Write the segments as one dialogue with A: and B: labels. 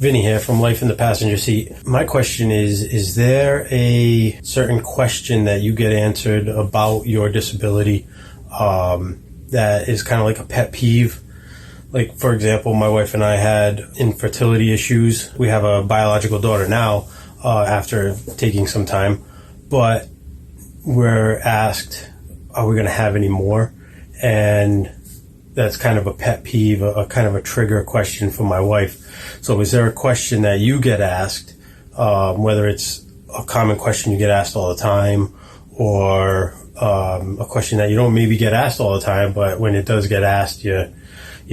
A: Vinny here from Life in the Passenger Seat. My question is there a certain question that you get answered about your disability that is kind of like a pet peeve? Like, for example, my wife and I had infertility issues. We have a biological daughter now after taking some time, but we're asked, are we going to have any more? And that's kind of a pet peeve, a kind of a trigger question for my wife. So is there a question that you get asked, whether it's a common question you get asked all the time, or a question that you don't maybe get asked all the time, but when it does get asked, you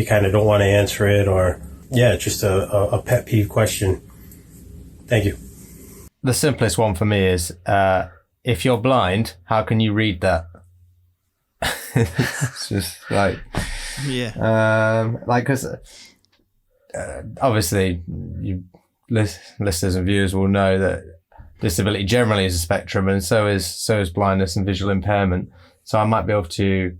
A: kind of don't want to answer it, or just a pet peeve question? Thank you.
B: The simplest one for me is, if you're blind, how can you read that? It's just like, because obviously you listeners and viewers will know that disability generally is a spectrum, and so is blindness and visual impairment. So I might be able to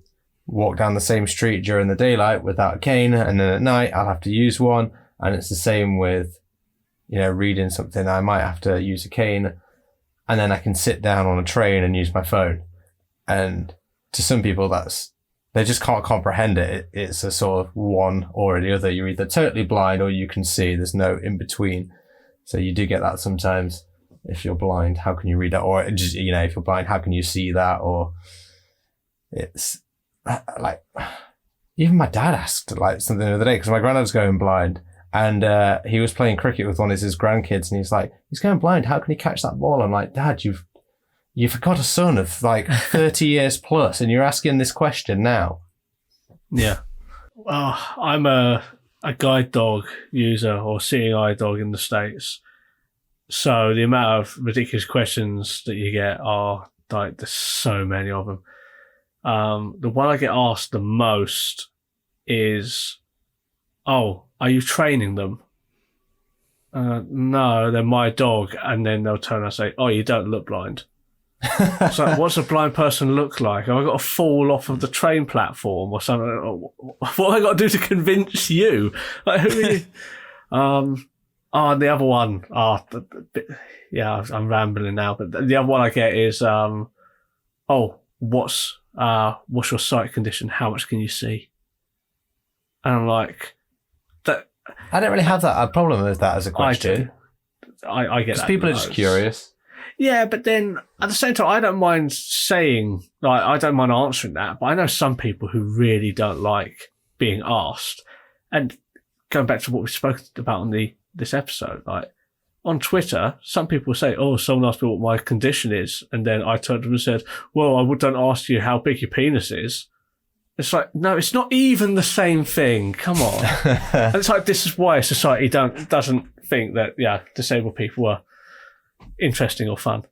B: walk down the same street during the daylight without a cane, and then at night I'll have to use one. And it's the same with, reading something. I might have to use a cane, and then I can sit down on a train and use my phone. And to some people, they just can't comprehend it. It's a sort of one or the other. You're either totally blind or you can see. There's no in between. So you do get that sometimes. If you're blind, how can you read that? Or just, if you're blind, how can you see that? Or it's like, even my dad asked like something the other day, because my granddad's going blind, and he was playing cricket with one of his grandkids, and he's like, he's going blind, how can he catch that ball? I'm like, Dad, you've got a son of like 30 years plus, and you're asking this question now.
C: Yeah. I'm a guide dog user, or seeing eye dog in the States. So the amount of ridiculous questions that you get are like, there's so many of them. The one I get asked the most is, are you training them? No, they're my dog. And then they'll turn and say, you don't look blind. So what's a blind person look like? Have I got to fall off of the train platform or something? What have I got to do to convince you? Like, who are you? And the other one, I'm rambling now, but the other one I get is, what's your sight condition? How much can you see? And I'm like,
B: I don't really have a problem with that as a question.
C: I get that.
B: Because people are just curious.
C: Yeah, but then at the same time, I don't mind saying, like, I don't mind answering that, but I know some people who really don't like being asked. And going back to what we spoke about on this episode, like on Twitter, some people say, someone asked me what my condition is, and then I turned to them and said, well, I don't ask you how big your penis is. It's like, no, it's not even the same thing. Come on. And it's like, this is why society doesn't think that, disabled people are interesting or fun.